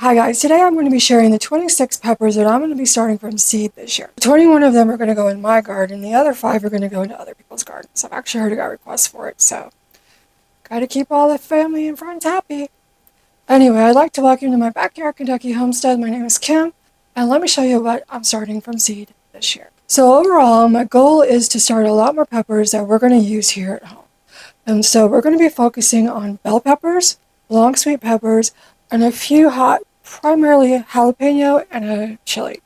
Hi guys, today I'm going to be sharing the 26 peppers that I'm going to be starting from seed this year. 21 of them are going to go in my garden, the other 5 are going to go into other people's gardens. I've actually already got requests for it, so got to keep all the family and friends happy. Anyway, I'd like to welcome you to my backyard Kentucky homestead. My name is Kim, and let me show you what I'm starting from seed this year. So overall, my goal is to start a lot more peppers that we're going to use here at home. And so we're going to be focusing on bell peppers, long sweet peppers, and a few hot, primarily jalapeno and a chili.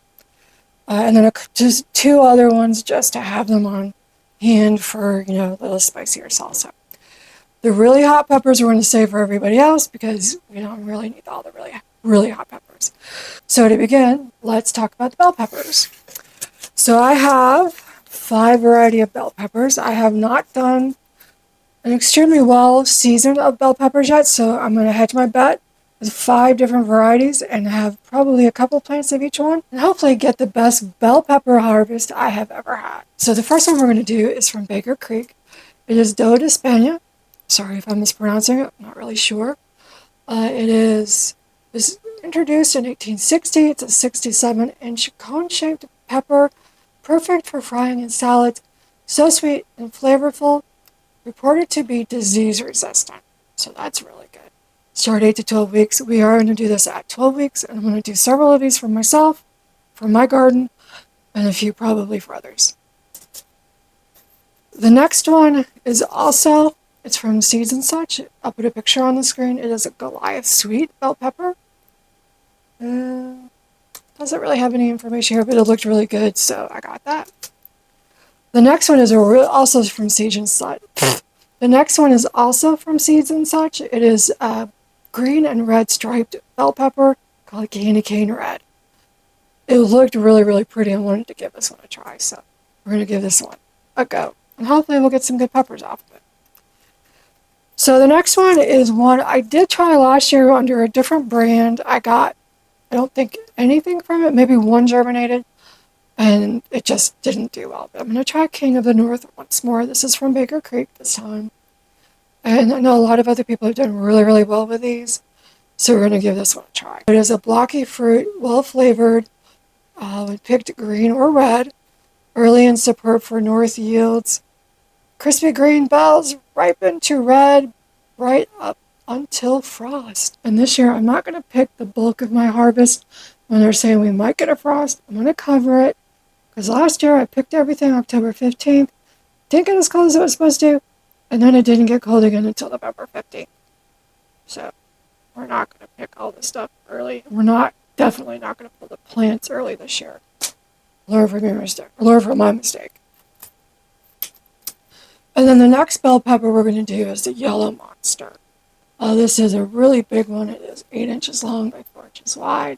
And then just 2 other ones just to have them on hand for, a little spicier salsa. The really hot peppers we're going to save for everybody else because we don't really need all the really hot peppers. So to begin, let's talk about the bell peppers. So I have 5 variety of bell peppers. I have not done an extremely well season of bell peppers yet, so I'm going to hedge my bet with 5 different varieties and have probably a couple plants of each one and hopefully get the best bell pepper harvest I have ever had. So the first one we're going to do is from Baker Creek. It is Doe d'Espagne. Sorry if I'm mispronouncing it, I'm not really sure. It was introduced in 1860. It's a 67-inch cone-shaped pepper, perfect for frying in salads, so sweet and flavorful, reported to be disease resistant. So that's really good. Start 8 to 12 weeks. We are going to do this at 12 weeks, and I'm going to do several of these for myself, for my garden, and a few probably for others. The next one is also, it's from Seeds and Such. I'll put a picture on the screen. It is a Goliath sweet bell pepper. Doesn't really have any information here, but it looked really good, so I got that. The next one is also from Seeds and Such. The next one is also from Seeds and Such. It is green and red striped bell pepper called Candy Cane Red. It looked really, really pretty. I wanted to give this one a try, so we're going to give this one a go. And hopefully we'll get some good peppers off of it. So the next one is one I did try last year under a different brand. I don't think anything from it, maybe one germinated, and it just didn't do well. But I'm going to try King of the North once more. This is from Baker Creek this time. And I know a lot of other people have done really, really well with these. So we're going to give this one a try. It is a blocky fruit, well-flavored, picked green or red, early and superb for north yields. Crispy green bells ripen to red, right up until frost. And this year, I'm not going to pick the bulk of my harvest when they're saying we might get a frost. I'm going to cover it. Because last year, I picked everything October 15th. Didn't get as cold as it was supposed to. And then it didn't get cold again until November 15th. So we're not going to pick all this stuff early. We're definitely not going to pull the plants early this year. Learn from my mistake. And then the next bell pepper we're going to do is the Yellow Monster. This is a really big one. It is 8 inches long by 4 inches wide.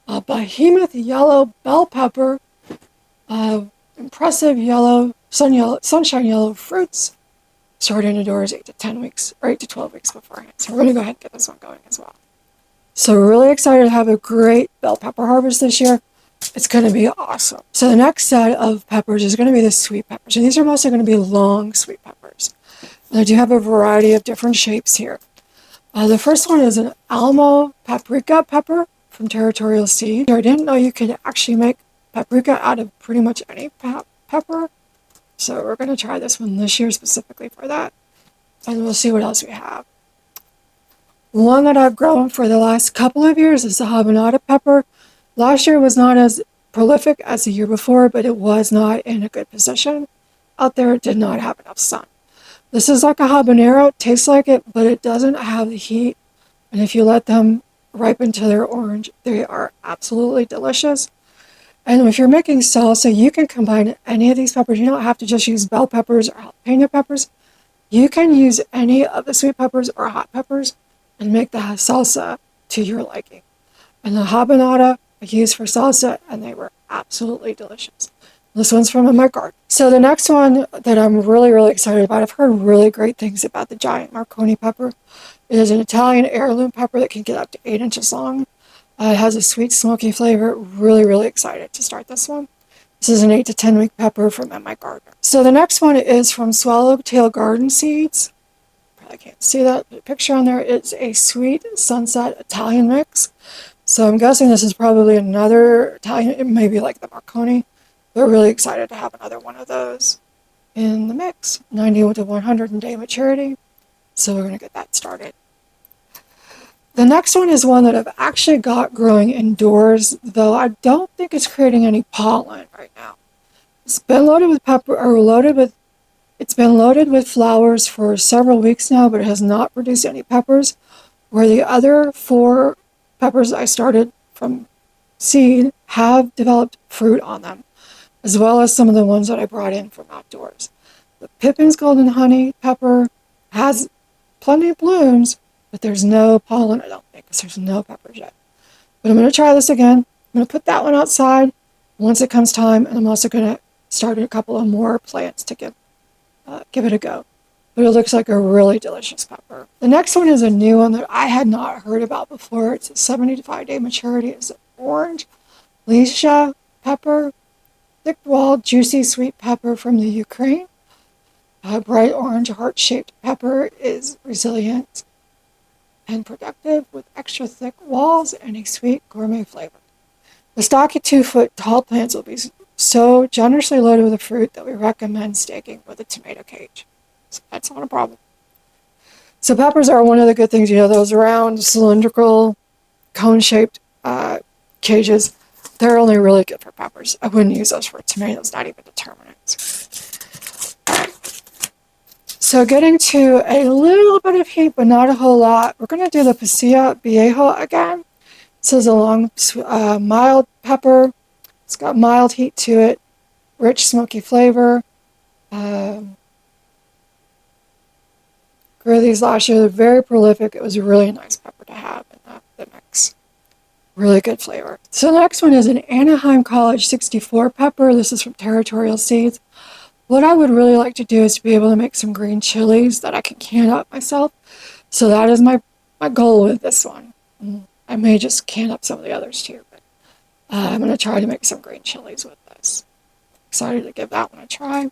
Behemoth yellow bell pepper. Impressive sunshine yellow fruits. Start indoors 8 to 10 weeks, or 8 to 12 weeks beforehand. So we're going to go ahead and get this one going as well. So we're really excited to have a great bell pepper harvest this year. It's going to be awesome. So the next set of peppers is going to be the sweet peppers. And these are mostly going to be long sweet peppers. And I do have a variety of different shapes here. The first one is an Almo paprika pepper from Territorial Seed. I didn't know you could actually make paprika out of pretty much any pepper. So we're going to try this one this year specifically for that. And we'll see what else we have. One that I've grown for the last couple of years is the habanada pepper. Last year was not as prolific as the year before, but it was not in a good position. Out there, it did not have enough sun. This is like a habanero. It tastes like it, but it doesn't have the heat. And if you let them ripen to their orange, they are absolutely delicious. And if you're making salsa, you can combine any of these peppers. You don't have to just use bell peppers or jalapeno peppers. You can use any of the sweet peppers or hot peppers and make the salsa to your liking. And the habanada I used for salsa, and they were absolutely delicious. This one's from my garden. So the next one that I'm really, really excited about, I've heard really great things about the giant Marconi pepper. It is an Italian heirloom pepper that can get up to 8 inches long. It has a sweet, smoky flavor. Really, really excited to start this one. This is an 8 to 10 week pepper from my gardener. So the next one is from Swallowtail Garden Seeds. Probably can't see that picture on there. It's a sweet sunset Italian mix. So I'm guessing this is probably another Italian, maybe like the Marconi. But really excited to have another one of those in the mix. 90 to 100 day maturity. So we're going to get that started. The next one is one that I've actually got growing indoors, though I don't think it's creating any pollen right now. It's been loaded with it's been loaded with flowers for several weeks now, but it has not produced any peppers. Where the other 4 peppers I started from seed have developed fruit on them, as well as some of the ones that I brought in from outdoors. The Pippin's Golden Honey pepper has plenty of blooms, but there's no pollen, I don't think, because there's no peppers yet. But I'm going to try this again. I'm going to put that one outside once it comes time, and I'm also going to start a couple of more plants to give it a go. But it looks like a really delicious pepper. The next one is a new one that I had not heard about before. It's a 75-day maturity. It's an orange Lysia pepper, thick-walled, juicy, sweet pepper from the Ukraine. A bright orange heart-shaped pepper is resilient and productive with extra thick walls and a sweet gourmet flavor. The stocky 2-foot tall plants will be so generously loaded with the fruit that we recommend staking with a tomato cage. So that's not a problem. So peppers are one of the good things, those round, cylindrical, cone-shaped cages. They're only really good for peppers. I wouldn't use those for tomatoes, not even determinants. So getting to a little bit of heat, but not a whole lot. We're going to do the Pasilla Viejo again. This is a long, mild pepper. It's got mild heat to it, rich, smoky flavor. Grew these last year. They're very prolific. It was a really nice pepper to have in the mix. Really good flavor. So the next one is an Anaheim College 64 pepper. This is from Territorial Seeds. What I would really like to do is to be able to make some green chilies that I can can up myself. So that is my goal with this one. I may just can up some of the others too, but I'm going to try to make some green chilies with this. Excited to give that one a try.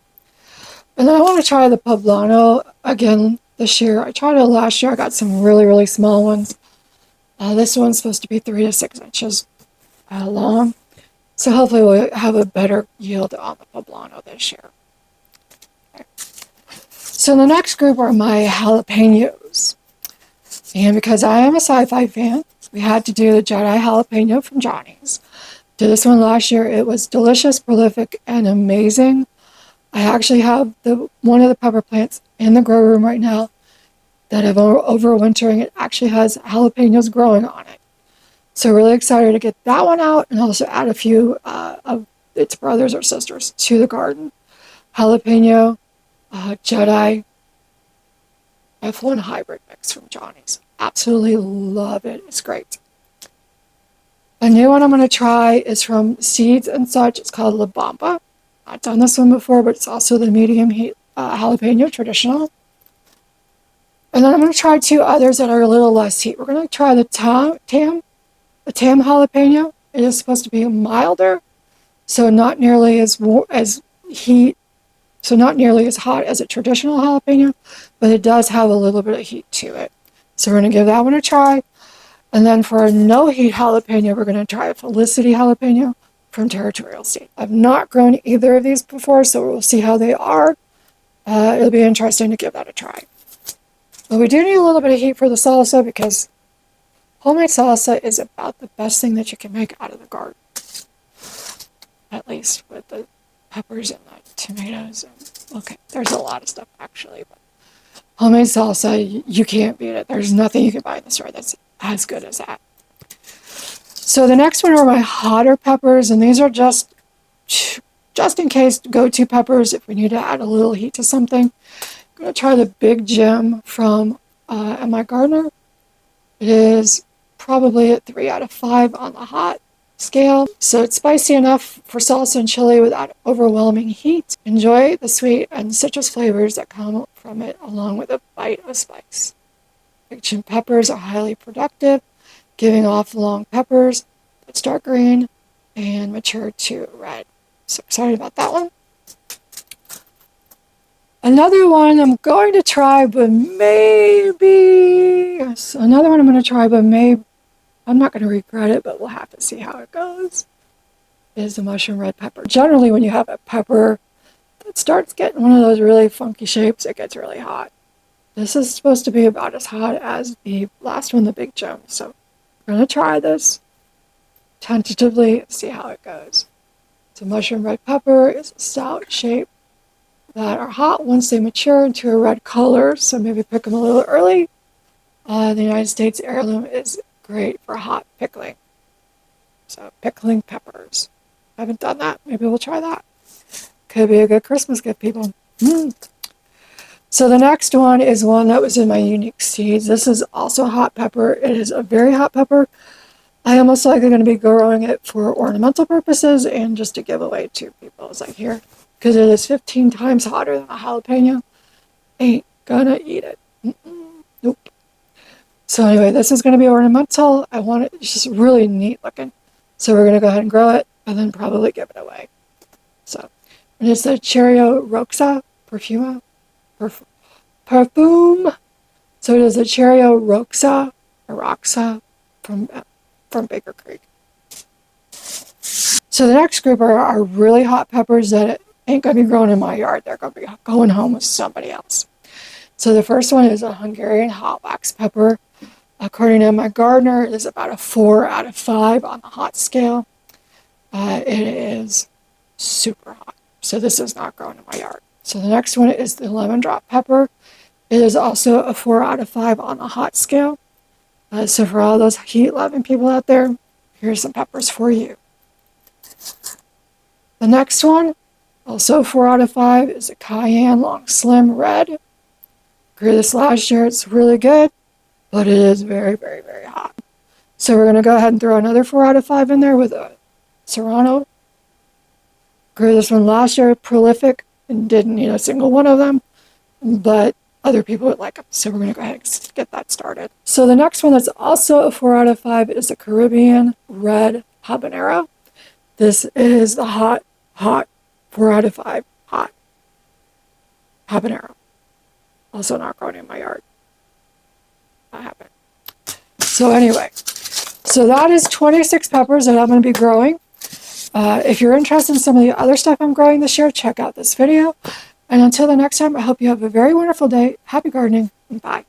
And then I want to try the poblano again this year. I tried it last year. I got some really, really small ones. This one's supposed to be 3 to 6 inches long. So hopefully we'll have a better yield on the poblano this year. Okay. So the next group are my jalapenos. And because I am a sci-fi fan, we had to do the Jedi jalapeno from Johnny's. Did this one last year. It was delicious, prolific, and amazing. I actually have one of the pepper plants in the grow room right now that I've overwintering. It actually has jalapenos growing on it. So really excited to get that one out and also add a few of its brothers or sisters to the garden. Jalapeno, Jedi, F1 hybrid mix from Johnny's. Absolutely love it. It's great. A new one I'm going to try is from Seeds and Such. It's called La Bamba. I've done this one before, but it's also the medium heat jalapeno traditional. And then I'm going to try 2 others that are a little less heat. We're going to try the Tam jalapeno. It is supposed to be milder, so not nearly as heat, so not nearly as hot as a traditional jalapeno, but it does have a little bit of heat to it. So we're going to give that one a try. And then for a no heat jalapeno, we're going to try a Felicity jalapeno from Territorial State. I've not grown either of these before, so we'll see how they are. It'll be interesting to give that a try. But we do need a little bit of heat for the salsa because homemade salsa is about the best thing that you can make out of the garden. At least with the peppers and the tomatoes. Okay, there's a lot of stuff actually, but homemade salsa, you can't beat it. There's nothing you can buy in the store that's as good as that. So the next one are my hotter peppers, and these are just in case go-to peppers if we need to add a little heat to something. I'm going to try the Big Jim from My Gardener. It is probably a 3 out of 5 on the hot scale. So it's spicy enough for salsa and chili without overwhelming heat. Enjoy the sweet and citrus flavors that come from it along with a bite of spice. Big Jim peppers are highly productive, giving off long peppers that start green and mature to red. So excited about that one. Another one I'm going to try, but maybe, yes, another one I'm going to try, but maybe I'm not going to regret it, but we'll have to see how it goes, is the mushroom red pepper. Generally, when you have a pepper that starts getting one of those really funky shapes, it gets really hot. This is supposed to be about as hot as the last one, the Big Joe. So we're going to try this tentatively, see how it goes. So mushroom red pepper is a stout shape that are hot once they mature into a red color, so maybe pick them a little early. The United States heirloom is great for hot pickling. So pickling peppers. Haven't done that. Maybe we'll try that. Could be a good Christmas gift, people. So the next one is one that was in my unique seeds. This is also hot pepper. It is a very hot pepper. I am most likely going to be growing it for ornamental purposes and just to give away to people as I hear. Because it is 15 times hotter than a jalapeno. Ain't gonna eat it. Nope. So anyway, this is going to be ornamental. I want it, it's just really neat looking. So we're going to go ahead and grow it and then probably give it away. So, and it's the Cherio Roxa Perfume. So it is the Cherio Roxa from Baker Creek. So the next group are really hot peppers that ain't going to be growing in my yard. They're going to be going home with somebody else. So the first one is a Hungarian hot wax pepper. According to my gardener, it is about a 4 out of 5 on the hot scale. It is super hot. So this is not growing in my yard. So the next one is the lemon drop pepper. It is also a 4 out of 5 on the hot scale. So for all those heat-loving people out there, here's some peppers for you. The next one, also 4 out of 5, is a Cayenne Long Slim Red. Grew this last year. It's really good, but it is very, very, very hot. So we're going to go ahead and throw another 4 out of 5 in there with a Serrano. Grew this one last year, prolific, and didn't eat a single one of them, but other people would like them. So we're going to go ahead and get that started. So the next one that's also a 4 out of 5 is the Caribbean Red Habanero. This is the hot 4 out of 5 hot habanero. Also not growing in my yard. Not happening. So anyway, so that is 26 peppers that I'm going to be growing. If you're interested in some of the other stuff I'm growing this year, check out this video. And until the next time, I hope you have a very wonderful day. Happy gardening, and bye.